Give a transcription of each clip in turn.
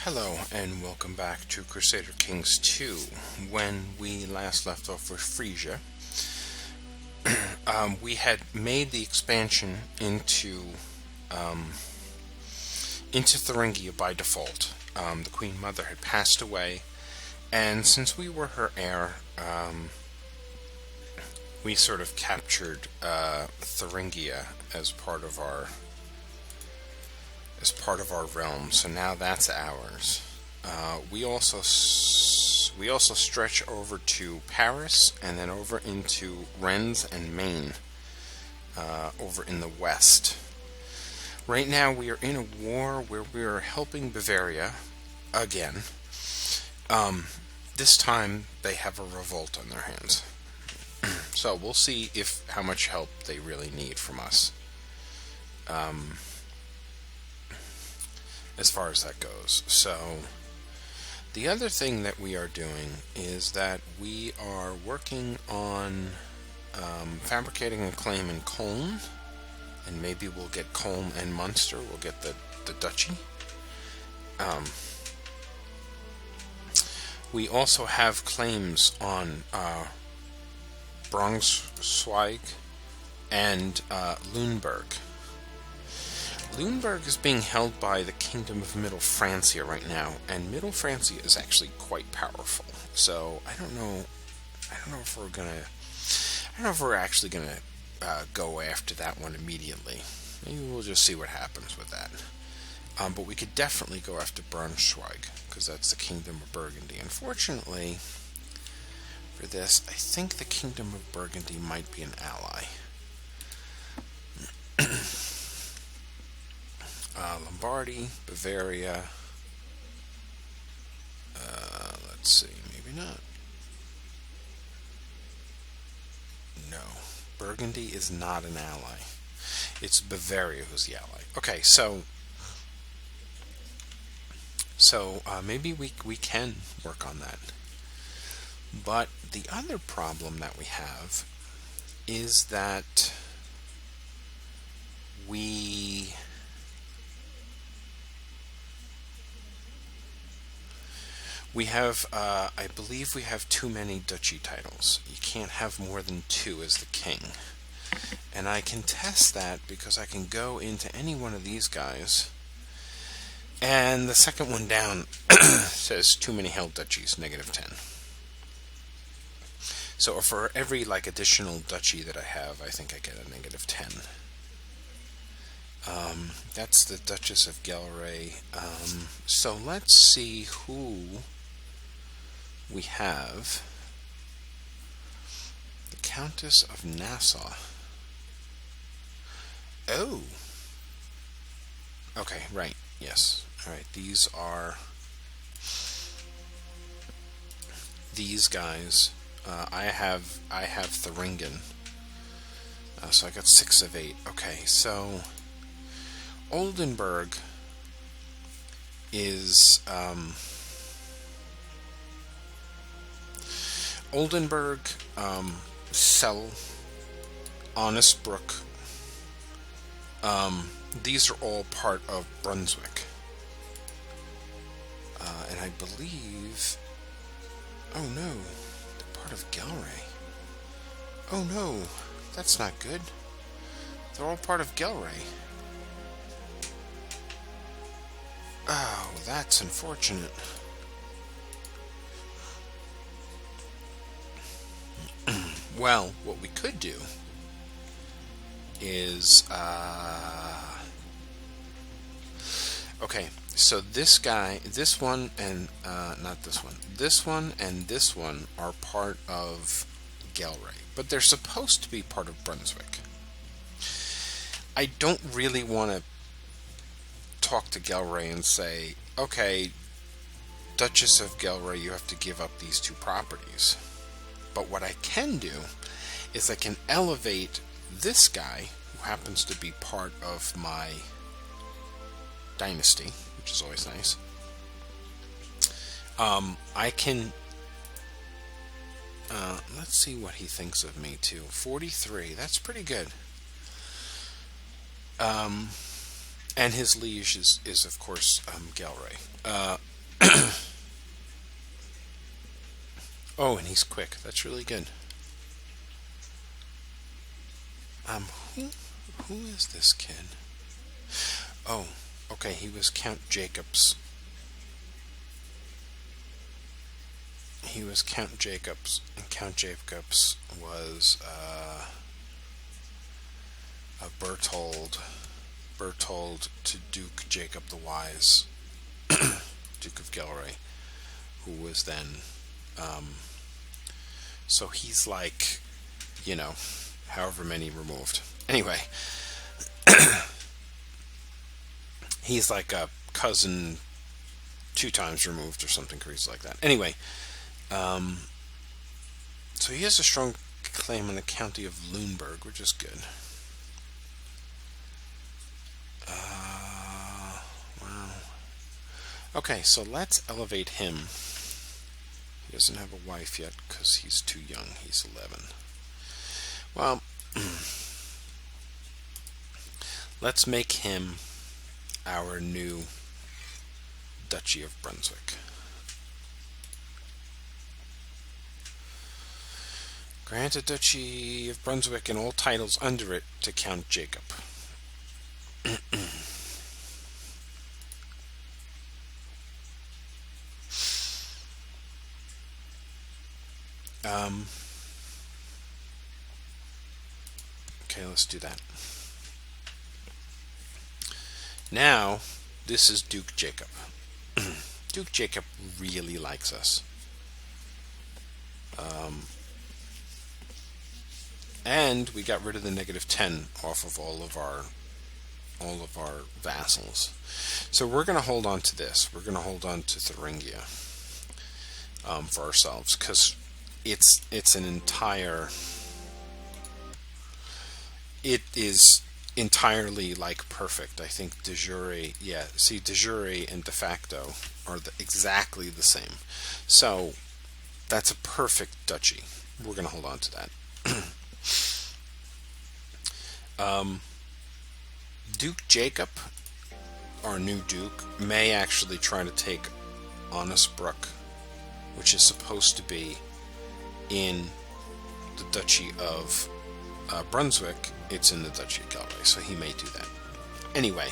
Hello and welcome back to Crusader Kings II. When we last left off with Frisia, we had made the expansion into Thuringia by default. The Queen Mother had passed away, and since we were her heir, we sort of captured Thuringia as part of our realm. So now that's ours. We also stretch over to Paris and then over into Rennes and Maine, over in the west. Right now we are in a war where we are helping Bavaria again. This time they have a revolt on their hands. So we'll see how much help they really need from us. As far as that goes. So the other thing that we are doing is that we are working on fabricating a claim in Köln, and maybe we'll get Köln and Munster. We'll get the duchy. We also have claims on Braunschweig and Lüneburg. Lüneburg is being held by the Kingdom of Middle Francia right now, and Middle Francia is actually quite powerful. So I don't know if we're actually gonna go after that one immediately. Maybe we'll just see what happens with that. But we could definitely go after Braunschweig, because that's the Kingdom of Burgundy. Unfortunately, for this, I think the Kingdom of Burgundy might be an ally. Lombardy, Bavaria. Let's see, maybe not. No, Burgundy is not an ally. It's Bavaria who's the ally. Okay, so maybe we can work on that. But the other problem that we have is that we have, I believe we have too many duchy titles. You can't have more than 2 as the king. And I can test that because I can go into any one of these guys, and the second one down says too many held duchies, -10. So for every additional duchy that I have, I think I get a -10. That's the Duchess of Gelre. So let's see who we have. The Countess of Nassau. Oh. Okay, right. Yes. Alright, these are these guys. I have Thuringen. So I got 6 of 8. Okay, so Oldenburg is Cell, Honestbrook. These are all part of Brunswick. And I believe... Oh no, they're part of Gelre. Oh no, that's not good. They're all part of Gelre. Oh, that's unfortunate. Well, what we could do is, okay, so this guy, this one, and, not this one, this one and this one are part of Gelre, but they're supposed to be part of Brunswick. I don't really want to talk to Gelre and say, okay, Duchess of Gelre, you have to give up these 2 properties. But what I can do is I can elevate this guy, who happens to be part of my dynasty, which is always nice. I can... let's see what he thinks of me, too. 43, that's pretty good. And his liege is of course, Gelre. Oh, and he's quick. That's really good. Um, who, who is this kid? Oh, okay. He was Count Jacobs. He was Count Jacobs, and Count Jacobs was a Berthold to Duke Jacob the Wise, Duke of Gelre, who was then. Um, so he's like, you know, however many removed. Anyway, he's like a cousin 2 times removed or something crazy like that. Anyway, um, so he has a strong claim on the county of Lüneburg, which is good. Wow. Okay, so let's elevate him. He doesn't have a wife yet because he's too young. He's 11. Well, let's make him our new Duchy of Brunswick. Grant a Duchy of Brunswick and all titles under it to Count Jacob. Okay, let's do that. Now, this is Duke Jacob. Duke Jacob really likes us. And we got rid of the -10 off of all of our vassals. So we're going to hold on to this. We're going to hold on to Thuringia for ourselves because it's an entire. It is entirely like perfect. I think de jure, yeah. See, de jure and de facto are exactly the same. So that's a perfect duchy. We're going to hold on to that. Duke Jacob, our new duke, may actually try to take Onnesbruck, which is supposed to be in the Duchy of Brunswick. It's in the Duchy of Galway, so he may do that. Anyway,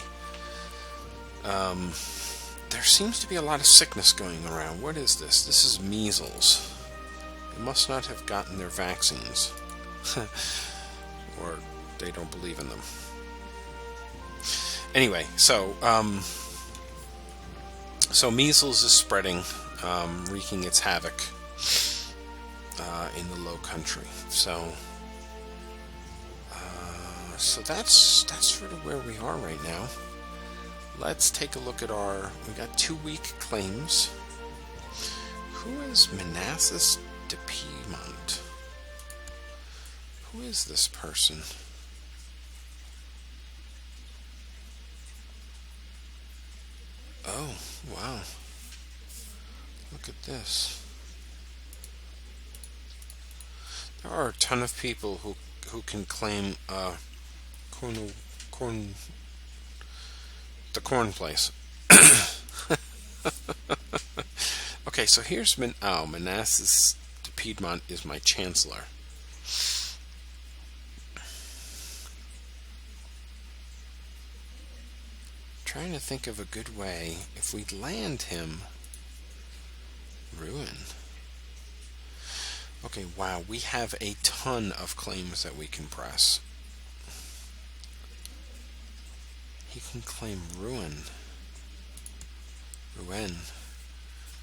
there seems to be a lot of sickness going around. What is this? This is measles. They must not have gotten their vaccines. Or they don't believe in them. Anyway, so measles is spreading, wreaking its havoc in the Low Country. So that's sort of where we are right now. Let's take a look at we got 2 weak claims. Who is Manassas de Piedmont? Who is this person? Oh, wow. Look at this. There are a ton of people who can claim the corn place. Okay, so here's Manassas de Piedmont is my chancellor. Trying to think of a good way. If we land him, ruin. Okay, wow, we have a ton of claims that we can press. He can claim ruin. Ruin.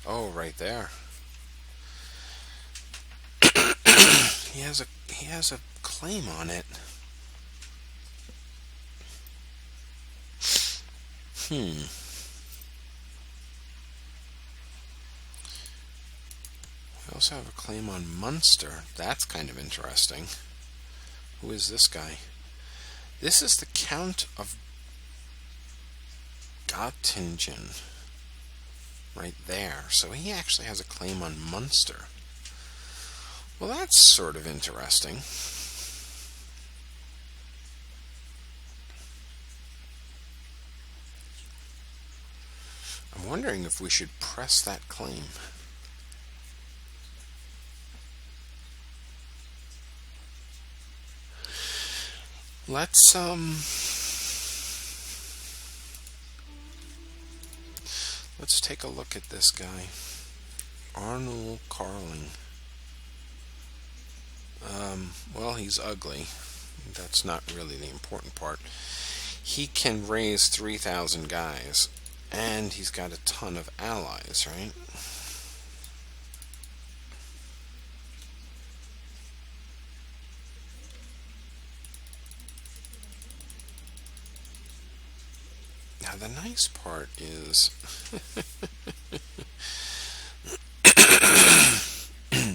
Oh, right there. He has a claim on it. We also have a claim on Munster. That's kind of interesting. Who is this guy? This is the Count of Gottingen. Right there. So he actually has a claim on Munster. Well, that's sort of interesting. I'm wondering if we should press that claim. Let's take a look at this guy, Arnold Carling. Well, he's ugly. That's not really the important part. He can raise 3,000 guys, and he's got a ton of allies, right? Now, the nice part is...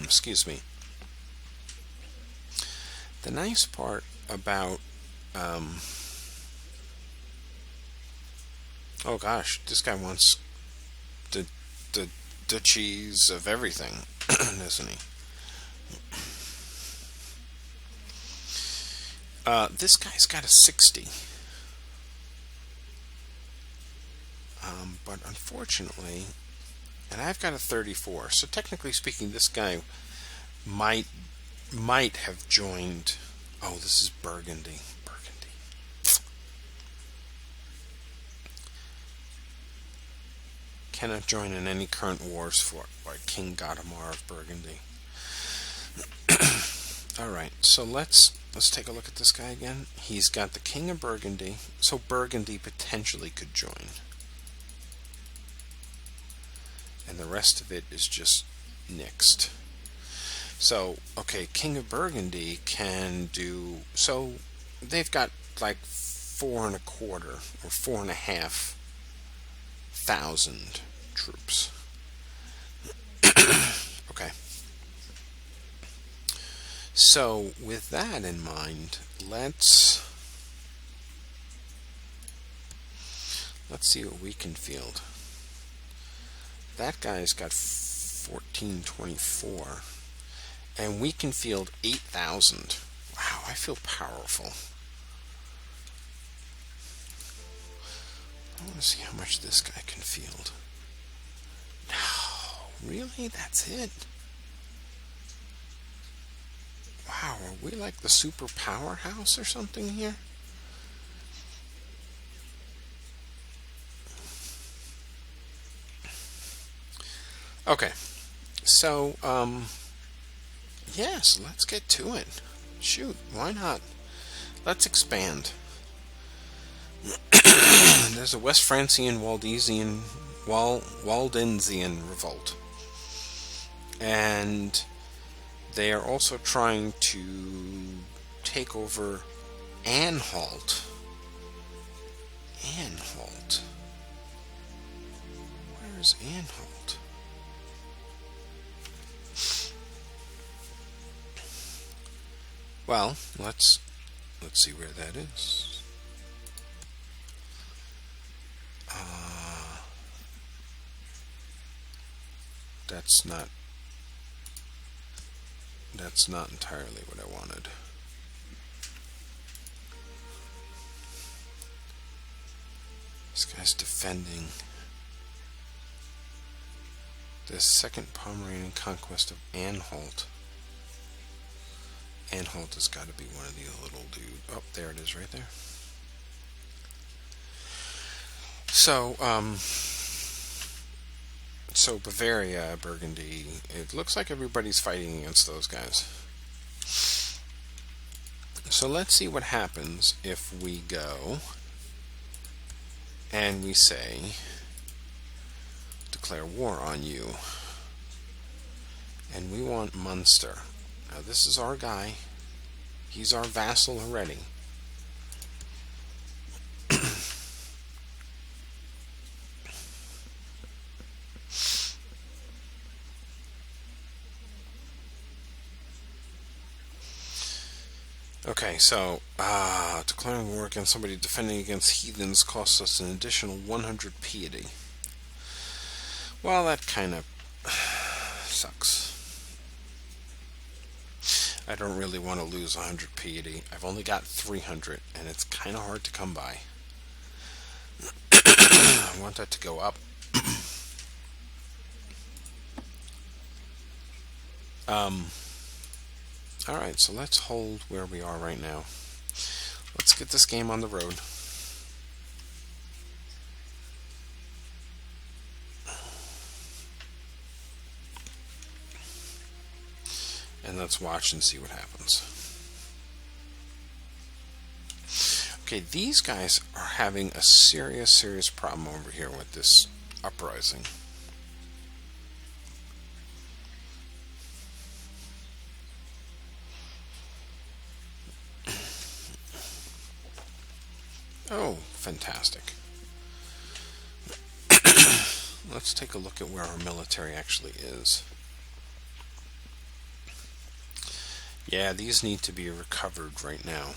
excuse me. The nice part about... oh gosh, this guy wants the duchies of everything, doesn't he? This guy's got a 60. But unfortunately, and I've got a 34, so technically speaking, this guy might have joined. Oh, this is Burgundy. Cannot join in any current wars for like King Godamar of Burgundy. Alright, so let's take a look at this guy again. He's got the King of Burgundy, so Burgundy potentially could join. And the rest of it is just nixed. So, okay, King of Burgundy can do... So, they've got like 4.25 or 4,500 troops. Okay. So, with that in mind, let's see what we can field. That guy's got 1424. And we can field 8,000. Wow, I feel powerful. I want to see how much this guy can field. No, really? That's it? Wow, are we like the super powerhouse or something here? Okay, so, yes, let's get to it. Shoot, why not? Let's expand. There's a West Francian Waldensian revolt. And they are also trying to take over Anhalt. Where's Anhalt? Well, let's see where that is. That's not entirely what I wanted. This guy's defending the second Pomeranian conquest of Anhalt. Anhalt has got to be one of these little dudes. Oh, there it is right there. So, so Bavaria, Burgundy, it looks like everybody's fighting against those guys. So let's see what happens if we go and we say, declare war on you. And we want Munster. Now this is our guy. He's our vassal already. Okay, so, declaring war against somebody defending against heathens costs us an additional 100 piety. Well, that kind of sucks. I don't really want to lose 100 piety. I've only got 300, and it's kind of hard to come by. I want that to go up. Alright, so let's hold where we are right now. Let's get this game on the road. And let's watch and see what happens. Okay, these guys are having a serious problem over here with this uprising. Oh, fantastic. Let's take a look at where our military actually is. Yeah, these need to be recovered right now.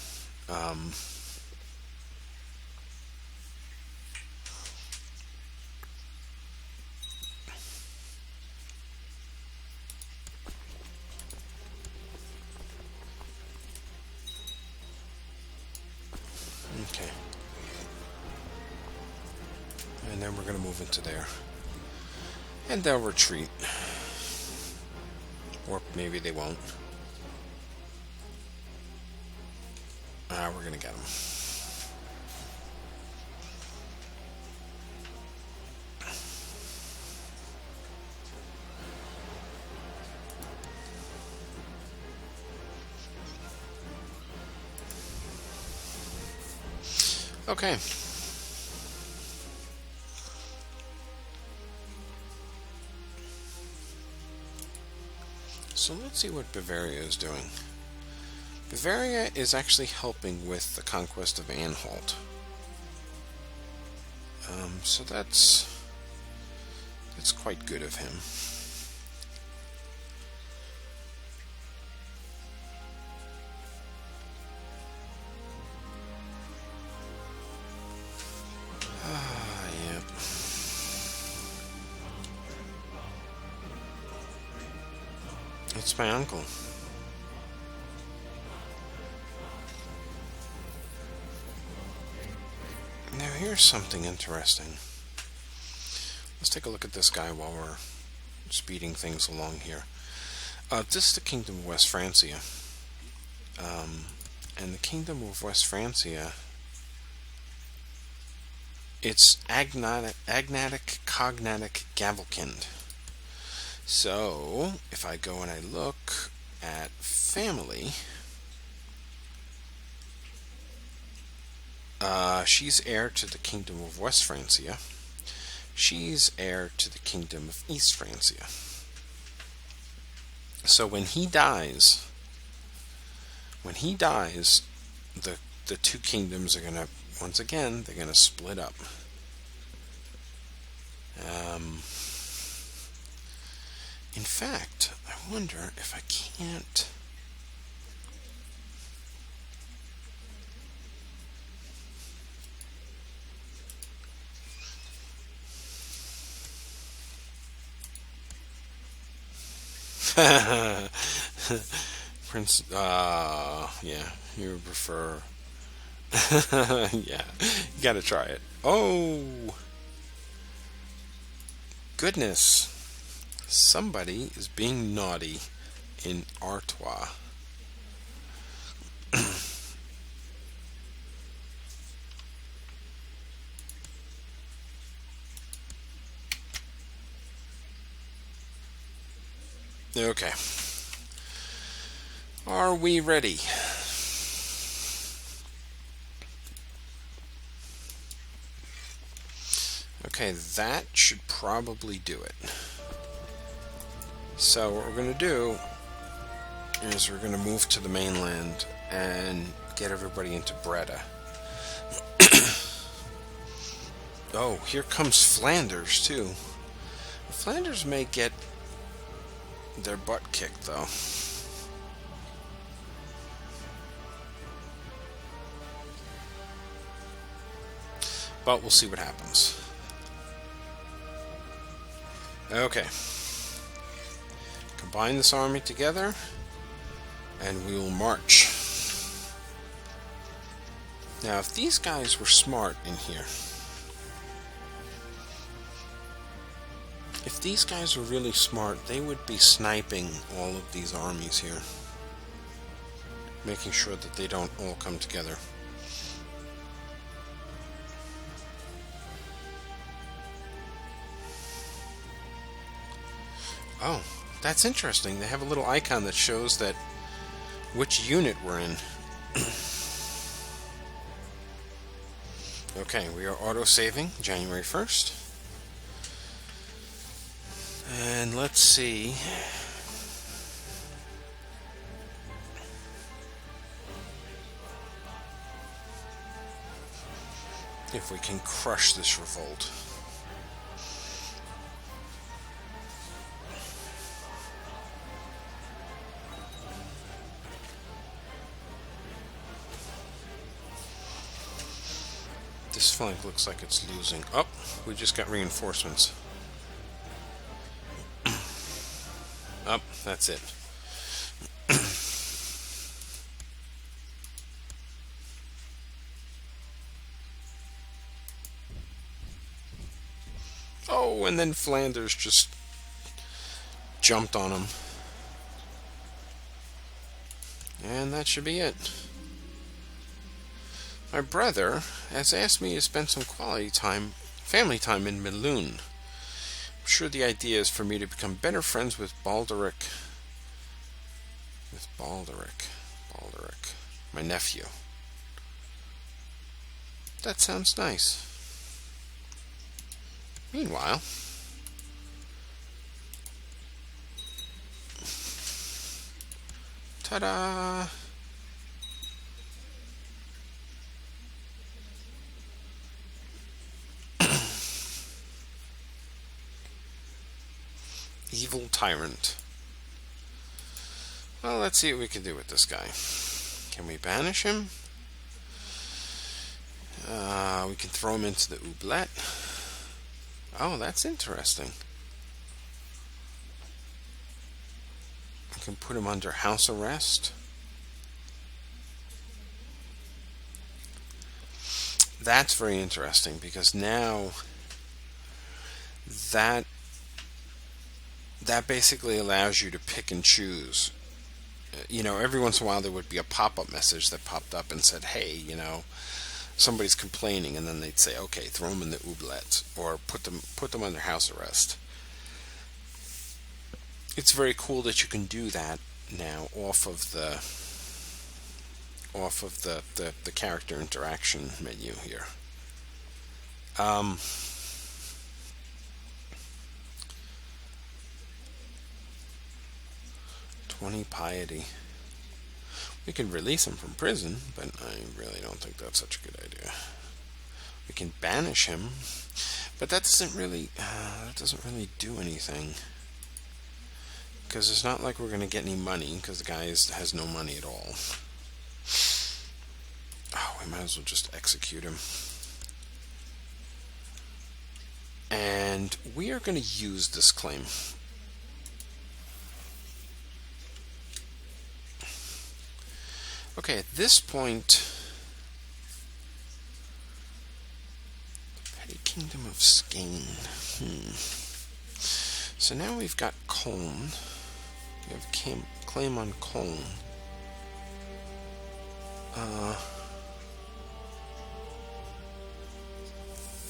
Okay. And then we're going to move into there. And they'll retreat. Or maybe they won't. We're going to get them. Okay. So let's see what Bavaria is doing. Bavaria is actually helping with the conquest of Anhalt. So that's quite good of him. Yep. It's my uncle. Now here's something interesting. Let's take a look at this guy while we're speeding things along here. This is the Kingdom of West Francia. And the Kingdom of West Francia, it's agnatic cognatic Gavelkind. So, if I go and I look at family, she's heir to the Kingdom of West Francia. She's heir to the Kingdom of East Francia. So when he dies, the two kingdoms are gonna, once again, they're gonna split up. In fact, I wonder if I can't. Prince, yeah, you would prefer. Yeah, you gotta try it. Oh, goodness. Somebody is being naughty in Artois. Okay. Are we ready? Okay, that should probably do it. So what we're going to do is we're going to move to the mainland and get everybody into Breda. Oh, here comes Flanders too. Flanders may get their butt kicked though. But we'll see what happens. Okay. Combine this army together and we will march. Now, if these guys were smart in here, If these guys were really smart, they would be sniping all of these armies here, making sure that they don't all come together. Oh, that's interesting. They have a little icon that shows that which unit we're in. Okay, we are auto-saving January 1st. And let's see. If we can crush this revolt. This flank looks like it's losing. Oh, we just got reinforcements. Oh, that's it. Oh, and then Flanders just jumped on him. And that should be it. My brother has asked me to spend some quality time, family time in Miloon. I'm sure the idea is for me to become better friends with Balderic, my nephew. That sounds nice. Meanwhile, ta-da! Evil Tyrant. Well, let's see what we can do with this guy. Can we banish him? We can throw him into the oubliette. Oh, that's interesting. We can put him under house arrest. That's very interesting because now that basically allows you to pick and choose. You know, every once in a while there would be a pop-up message that popped up and said, hey, you know, somebody's complaining, and then they'd say, okay, throw them in the oubliette or put them under house arrest. It's very cool that you can do that now off of the character interaction menu here. 20 piety. We can release him from prison, but I really don't think that's such a good idea. We can banish him, but that doesn't really do anything. Because it's not like we're going to get any money, because the guy has no money at all. Oh, we might as well just execute him. And we are going to use this claim. Okay, at this point, Petty Kingdom of Skane. So now we've got Köln. We have claim on Köln.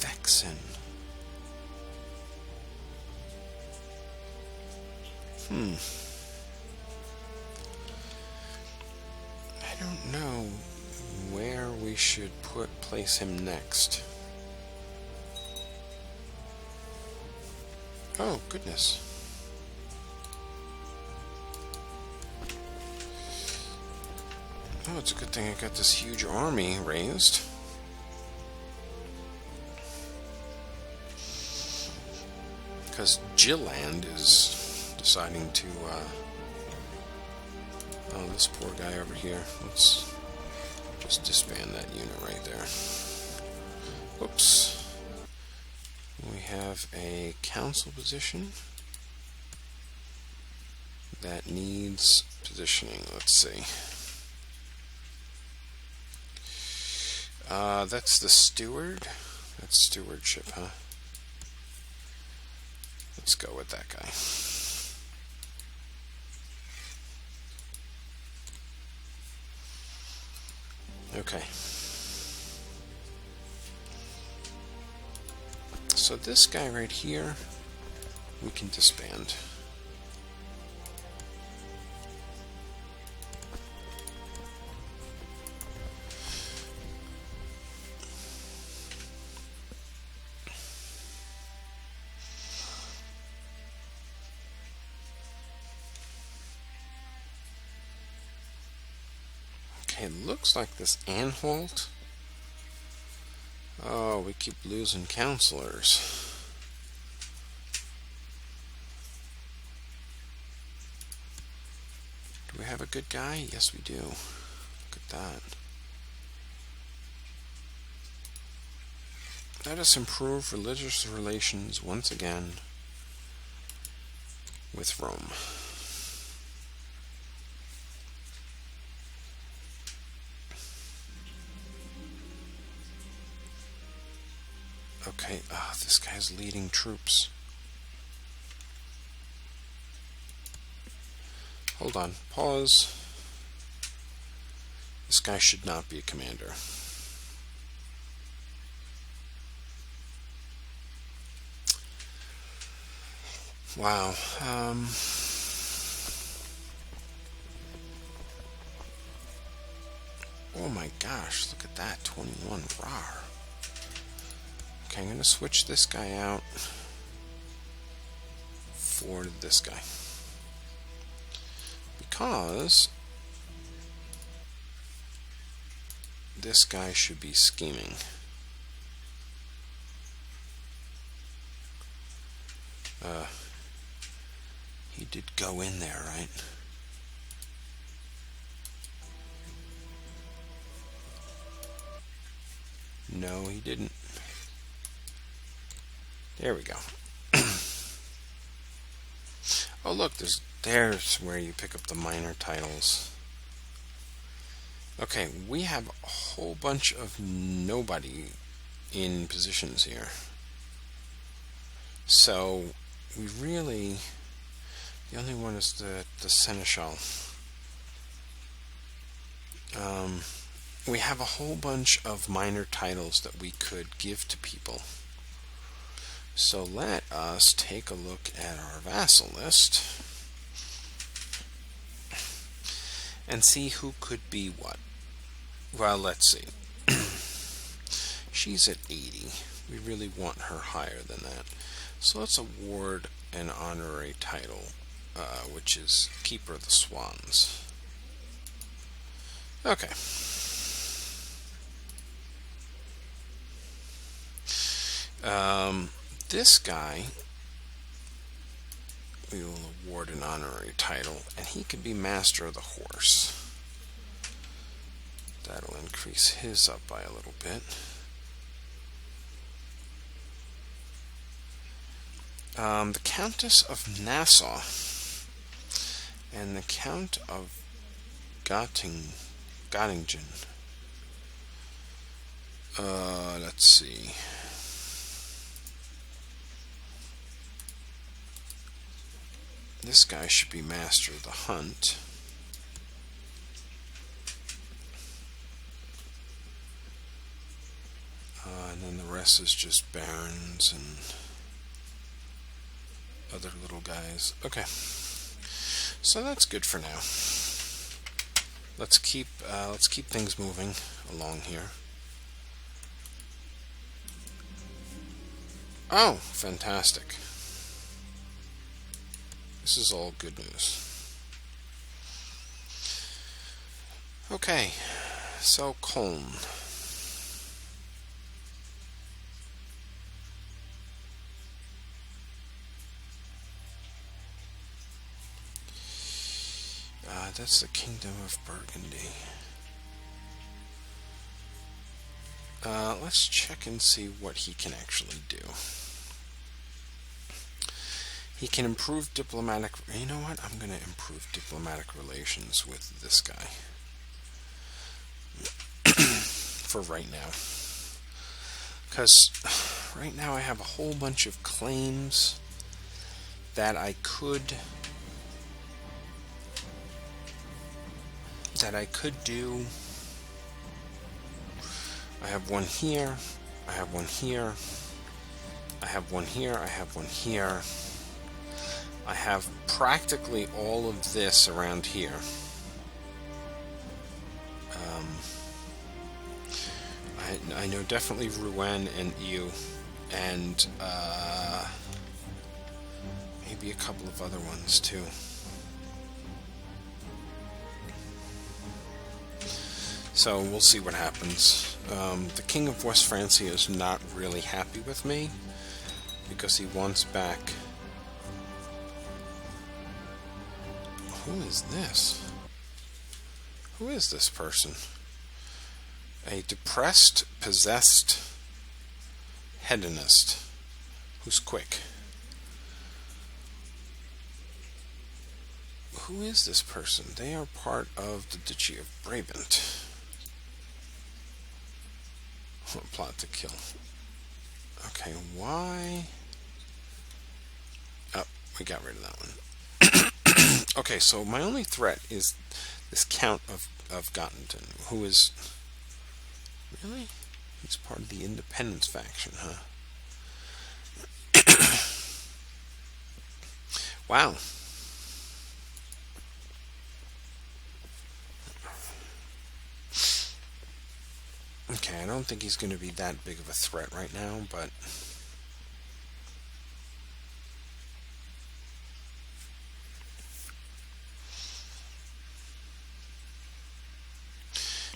Vexen. I don't know where we should place him next. Oh, goodness. Oh, it's a good thing I got this huge army raised. Because Gilland is deciding to, oh, this poor guy over here. Let's just disband that unit right there. Whoops. We have a council position that needs positioning. Let's see. That's the steward. That's stewardship, huh? Let's go with that guy. Okay. So this guy right here, we can disband. Okay, it looks like this Anhalt. Oh, we keep losing counselors. Do we have a good guy? Yes, we do. Look at that. Let us improve religious relations once again with Rome. Okay, this guy's leading troops. Hold on, pause. This guy should not be a commander. Wow. Oh my gosh, look at that, 21, rawr. Okay, I'm going to switch this guy out for this guy. Because this guy should be scheming. He did go in there, right? No, he didn't. There we go. Oh, look, there's where you pick up the minor titles. Okay, we have a whole bunch of nobody in positions here. So, we really... The only one is the Seneschal. We have a whole bunch of minor titles that we could give to people. So let us take a look at our vassal list and see who could be what. Well, let's see. She's at 80. We really want her higher than that. So let's award an honorary title, which is Keeper of the Swans. Okay. This guy, we will award an honorary title, and he can be Master of the Horse. That'll increase his up by a little bit. The Countess of Nassau and the Count of Göttingen. Let's see. This guy should be Master of the Hunt. And then the rest is just barons and other little guys. Okay. So that's good for now. Let's keep things moving along here. Oh, fantastic. This is all good news. Okay, so Köln. That's the Kingdom of Burgundy. Let's check and see what he can actually do. He can improve diplomatic... You know what? I'm going to improve diplomatic relations with this guy. For right now. Because right now I have a whole bunch of claims that I could do. I have one here, I have one here, I have one here, I have one here. I have practically all of this around here. I know definitely Rouen and Eu, and maybe a couple of other ones too. So we'll see what happens. The King of West Francia is not really happy with me because he wants back. Who is this? Who is this person? A depressed, possessed hedonist who's quick. Who is this person? They are part of the Duchy of Brabant. Plot to kill. Okay, why? Oh, we got rid of that one. Okay, so my only threat is this Count of Gottingen, who is... Really? He's part of the Independence faction, huh? Wow. Okay, I don't think he's going to be that big of a threat right now, but...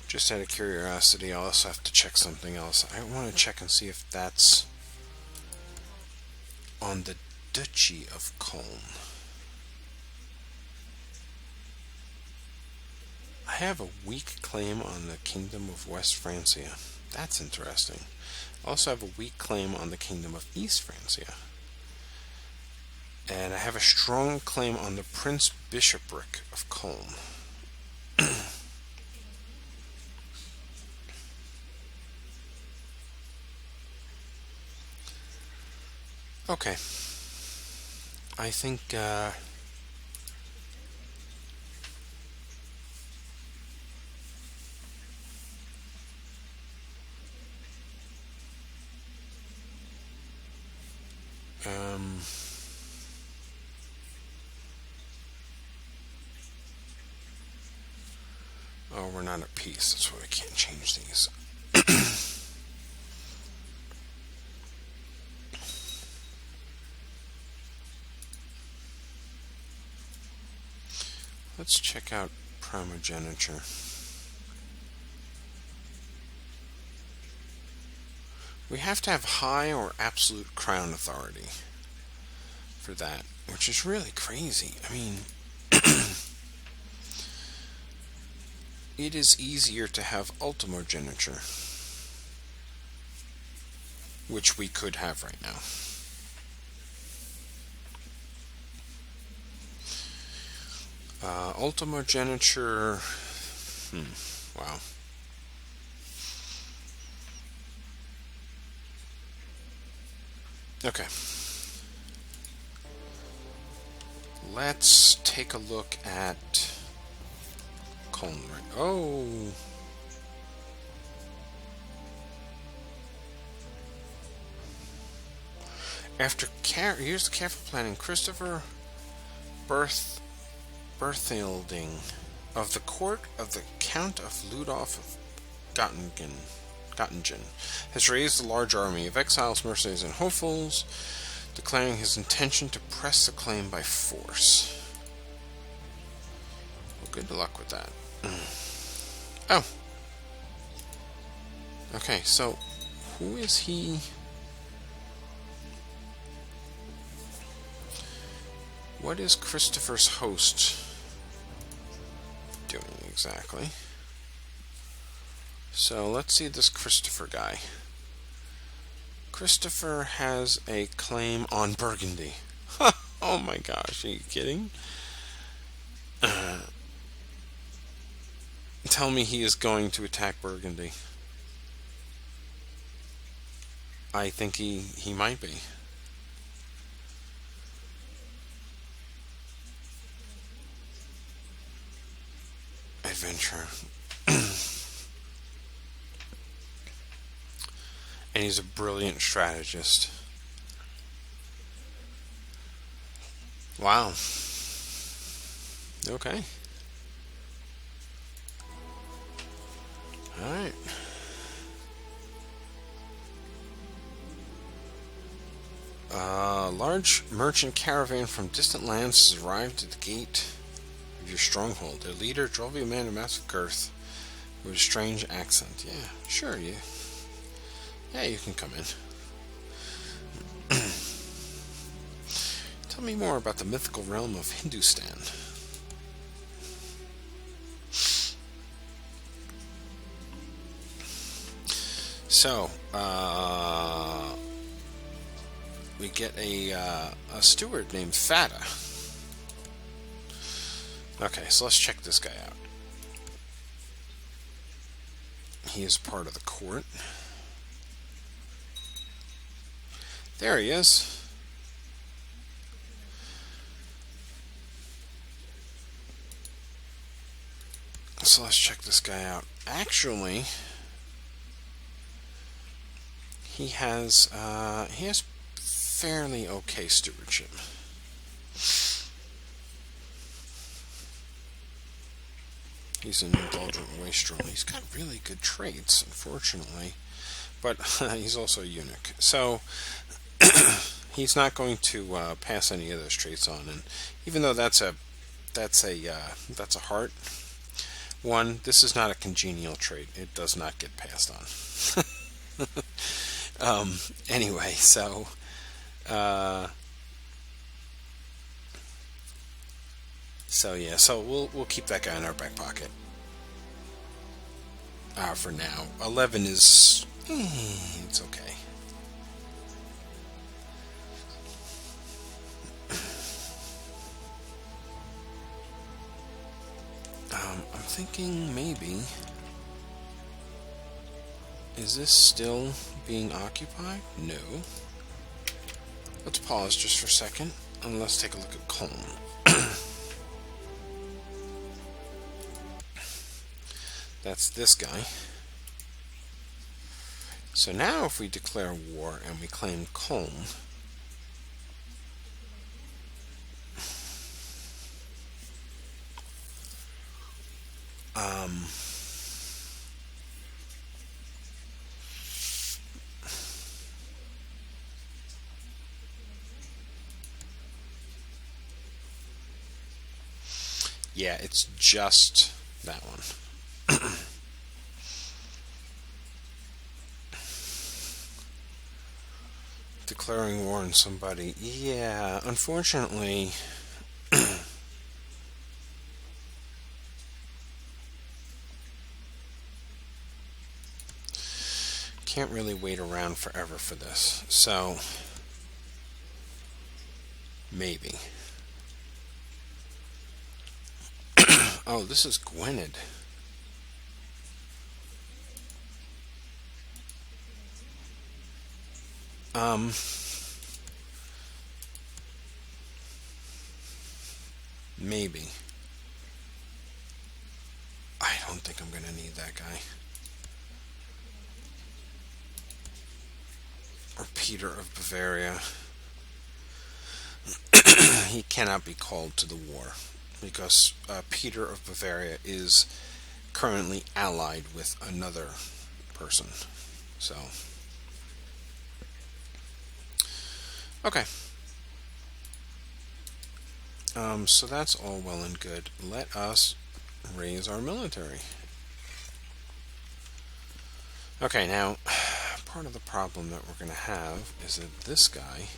Just out of curiosity, I'll also have to check something else. I want to check and see if that's on the Duchy of Köln. I have a weak claim on the Kingdom of West Francia. That's interesting. I also have a weak claim on the Kingdom of East Francia. And I have a strong claim on the Prince Bishopric of Köln. Okay. I think, oh, we're not at peace. That's why I can't change these. Let's check out primogeniture. We have to have high or absolute crown authority for that, which is really crazy. I mean, it is easier to have ultimogeniture, which we could have right now. Ultimogeniture, wow. Okay. Let's take a look at Köln. Oh. Here's the careful planning. Christopher Berthilding of the court of the Count of Ludolf of Gottingen has raised a large army of exiles, mercenaries, and hopefuls, declaring his intention to press the claim by force. Well, good luck with that. Oh. Okay, so who is he? What is Christopher's host doing exactly? So let's see this Christopher guy. Christopher has a claim on Burgundy. Oh my gosh, are you kidding? Tell me he is going to attack Burgundy. I think he might be. adventure. And he's a brilliant strategist. Wow. Okay. Alright. A large merchant caravan from distant lands has arrived at the gate of your stronghold. Their leader drove a man of massive girth with a strange accent. Yeah, sure, yeah, you can come in. Tell me more about the mythical realm of Hindustan. So, we get a steward named Fata. Okay, so let's check this guy out. He is part of the court. There he is. So let's check this guy out. Actually, he has fairly okay stewardship. He's an indulgent wastrel. He's got really good traits, unfortunately, but he's also a eunuch. So he's not going to pass any of those traits on. And even though that's a heart one, this is not a congenial trait. It does not get passed on. Anyway, so yeah, so we'll keep that guy in our back pocket. For now. 11 is it's okay. I'm thinking maybe, is this still being occupied? No. Let's pause just for a second and let's take a look at Köln. That's this guy. So now if we declare war and we claim Köln, yeah, it's just that one. Declaring war on somebody. Yeah, unfortunately, can't really wait around forever for this. So, maybe. Oh, this is Gwynedd. Maybe. I don't think I'm going to need that guy. Or Peter of Bavaria. He cannot be called to the war because Peter of Bavaria is currently allied with another person. So, okay. So that's all well and good. Let us raise our military. Okay, now, part of the problem that we're going to have is that this guy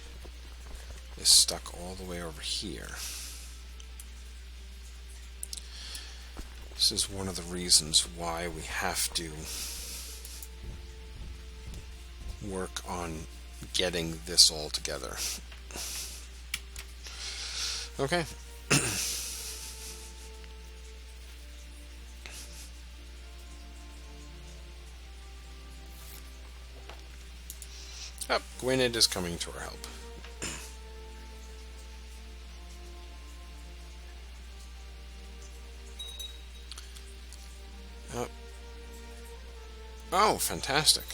is stuck all the way over here. This is one of the reasons why we have to work on getting this all together. Okay. Oh, Gwynedd is coming to our help. Oh, fantastic.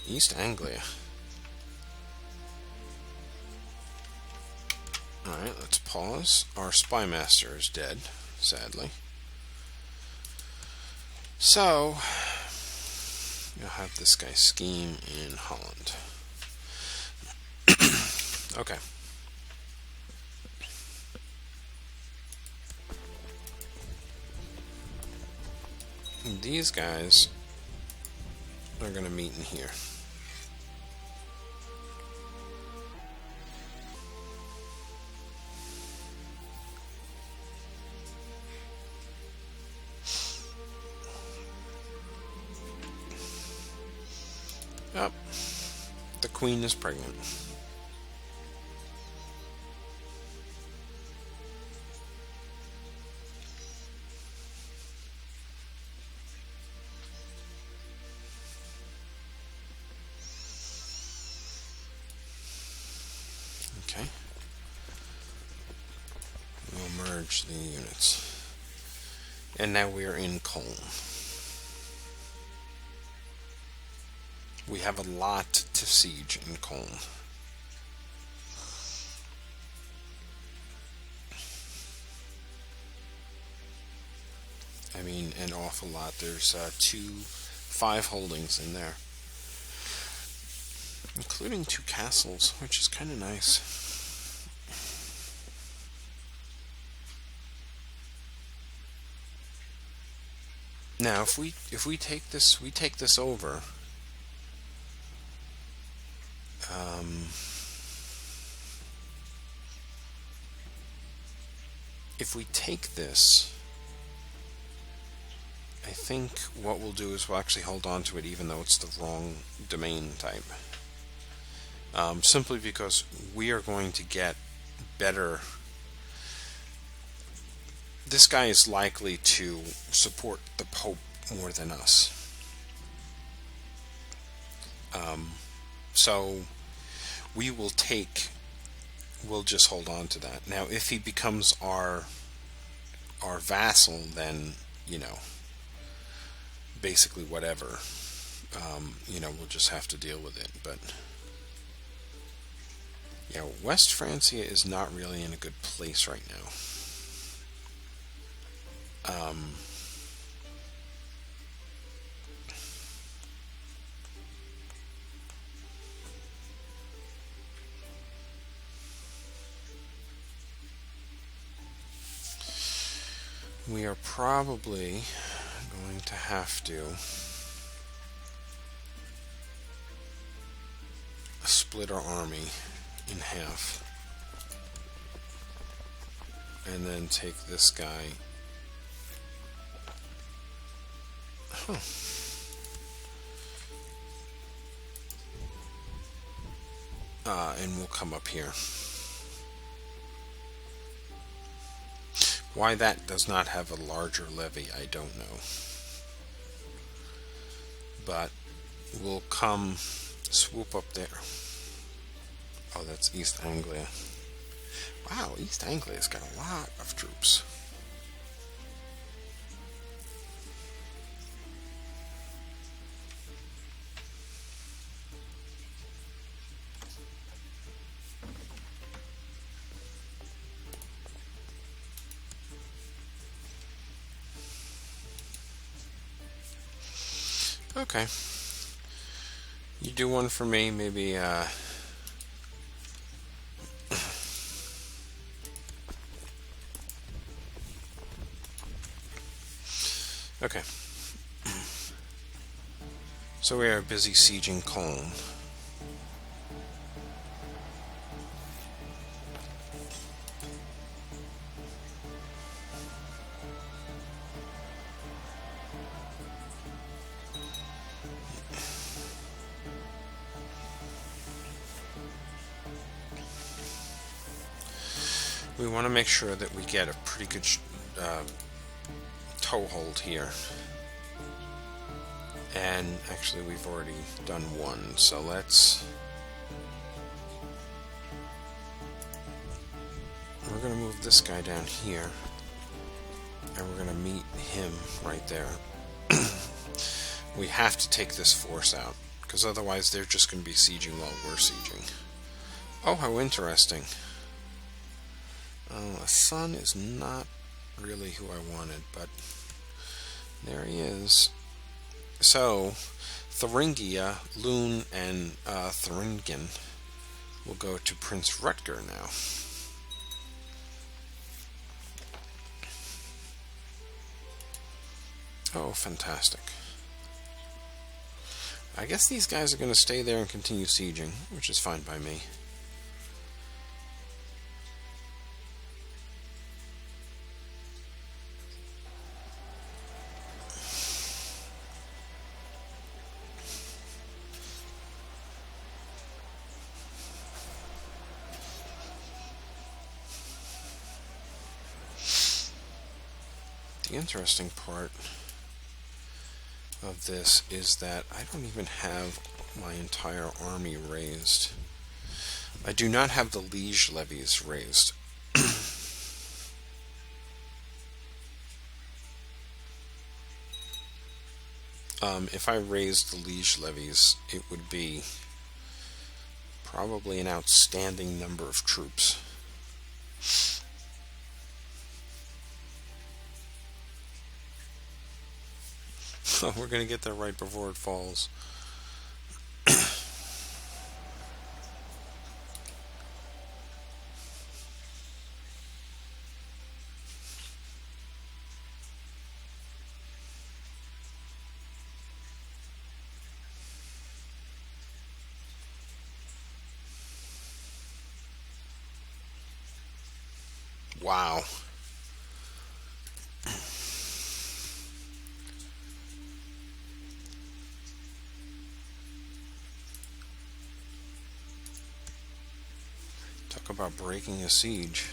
East Anglia. Alright, let's pause. Our spy master is dead, sadly. So, you'll have this guy scheme in Holland. Okay. These guys are going to meet in here. Oh, the queen is pregnant. Okay. We'll merge the units. And now we are in Köln. We have a lot to siege in Köln. I mean, an awful lot. There's 5 holdings in there, including 2 castles, which is kind of nice. Now, if we take this over. If we take this, I think what we'll do is we'll actually hold on to it even though it's the wrong domain type. Simply because we are going to get better. This guy is likely to support the Pope more than us. So we'll just hold on to that. Now, if he becomes our vassal, then, basically whatever. We'll just have to deal with it. But yeah, West Francia is not really in a good place right now. We are probably going to have to split our army in half and then take this guy. And we'll come up here. Why that does not have a larger levy, I don't know. But we'll come swoop up there. Oh, that's East Anglia. Wow, East Anglia's got a lot of troops. Okay. You do one for me, maybe, Okay. So we are busy sieging Köln. We want to make sure that we get a pretty good toehold here. And actually we've already done one, so we're going to move this guy down here, and we're going to meet him right there. We have to take this force out, because otherwise they're just going to be sieging while we're sieging. Oh, how interesting. A son is not really who I wanted, but there he is. So, Thuringia, Lune, and Thuringen will go to Prince Rutger now. Oh, fantastic. I guess these guys are going to stay there and continue sieging, which is fine by me. The interesting part of this is that I don't even have my entire army raised. I do not have the liege levies raised. If I raised the liege levies, it would be probably an outstanding number of troops. We're going to get there right before it falls. Wow. Talk about breaking a siege.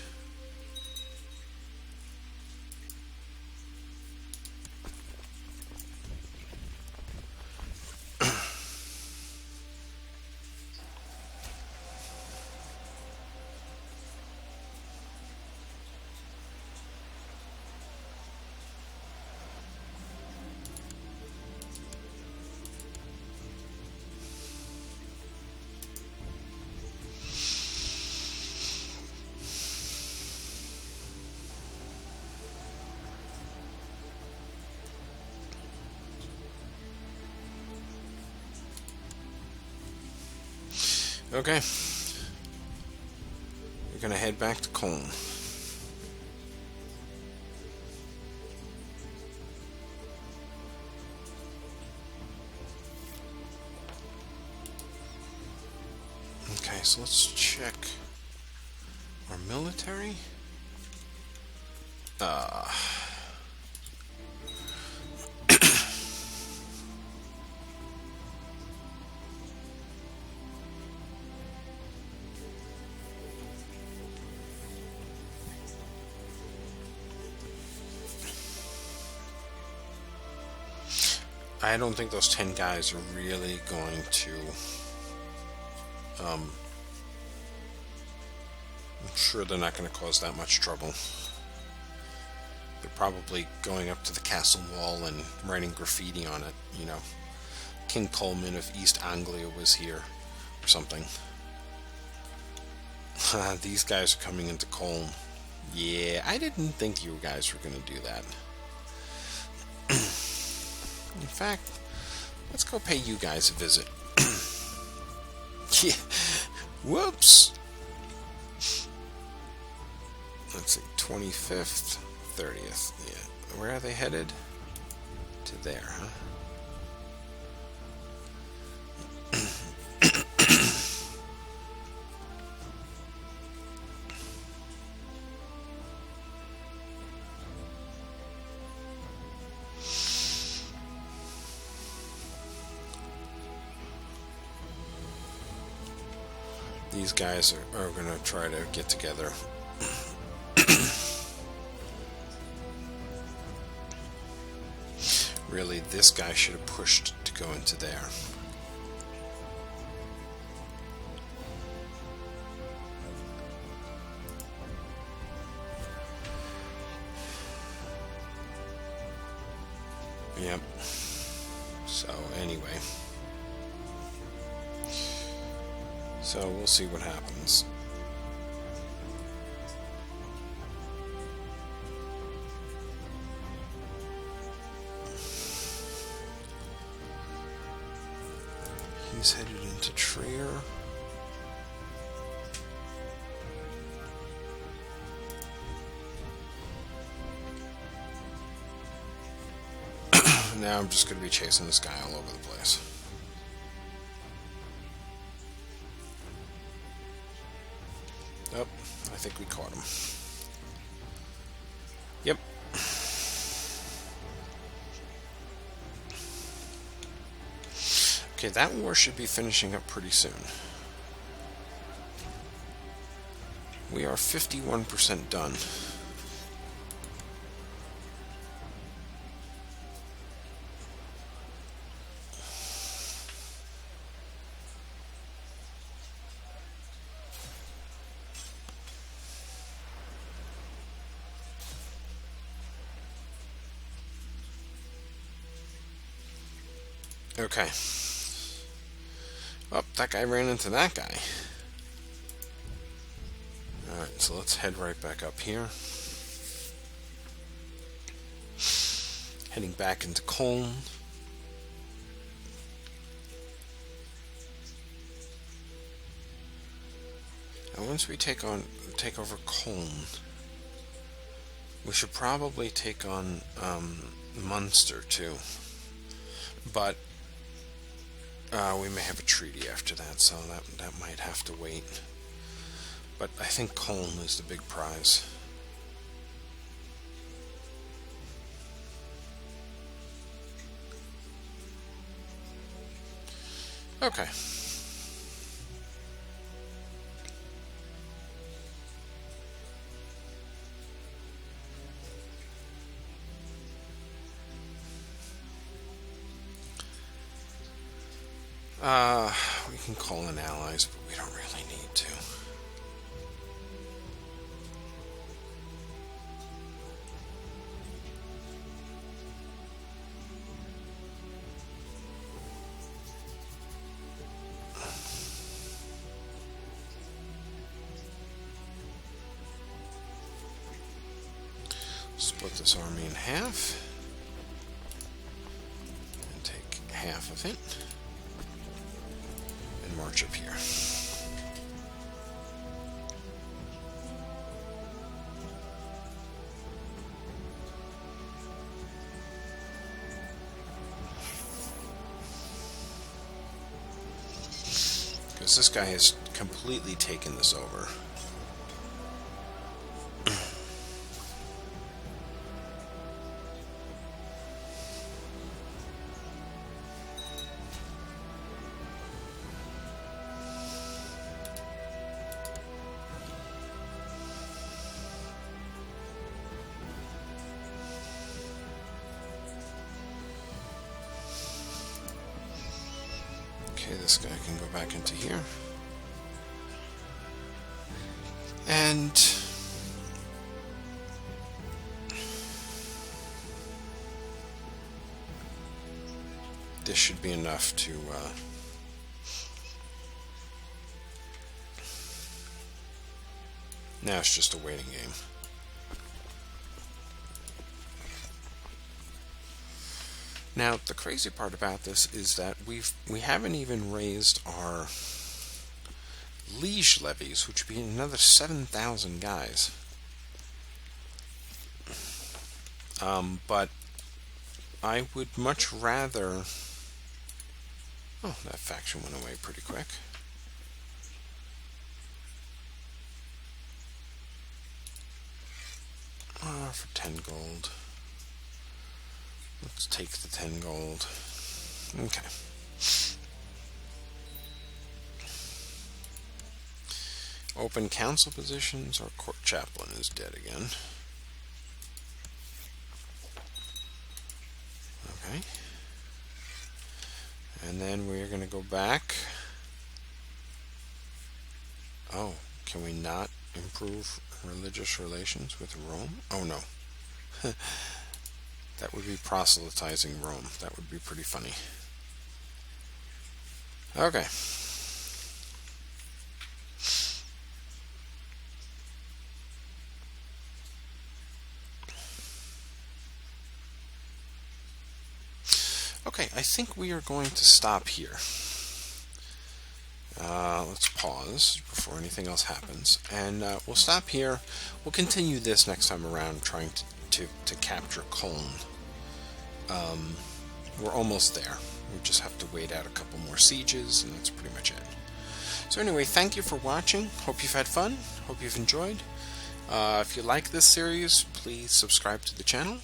Okay. We're going to head back to Köln. Okay, so let's check our military. I don't think those 10 guys are really going to... I'm sure they're not going to cause that much trouble. They're probably going up to the castle wall and writing graffiti on it, you know. King Coleman of East Anglia was here, or something. These guys are coming into Köln. Yeah, I didn't think you guys were going to do that. In fact, let's go pay you guys a visit. Yeah. Whoops. Let's see, 25th, 30th. Yeah. Where are they headed? To there, huh? These guys are going to try to get together. Really, this guy should have pushed to go into there. Yep. So anyway, so we'll see what happens. He's headed into Trier. Now I'm just going to be chasing this guy all over the place. Oh, I think we caught him. Yep. Okay, that war should be finishing up pretty soon. We are 51% done. Okay. Oh, that guy ran into that guy. Alright, so let's head right back up here. Heading back into Köln. And once we take over Köln, we should probably take on Munster too. But we may have a treaty after that, so that might have to wait. But I think Köln is the big prize. Okay. We can call in allies, but we don't really need to. Split this army in half and take half of it. March up here. Because this guy has completely taken this over. Okay, this guy can go back into here. And this should be enough to now it's just a waiting game. Now, the crazy part about this is that we haven't even raised our liege levies, which would be another 7,000 guys. But I would much rather... Oh, that faction went away pretty quick. For 10 gold. Let's take the 10 gold. Okay. Open council positions. Our court chaplain is dead again. Okay. And then we're going to go back. Oh, can we not improve religious relations with Rome? Oh, no. That would be proselytizing Rome. That would be pretty funny. Okay. Okay, I think we are going to stop here. Let's pause before anything else happens, and we'll stop here. We'll continue this next time around, trying to capture Köln. We're almost there. We just have to wait out a couple more sieges, and that's pretty much it. So anyway, thank you for watching. Hope you've had fun. Hope you've enjoyed. If you like this series, please subscribe to the channel,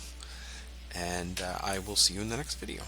and I will see you in the next video.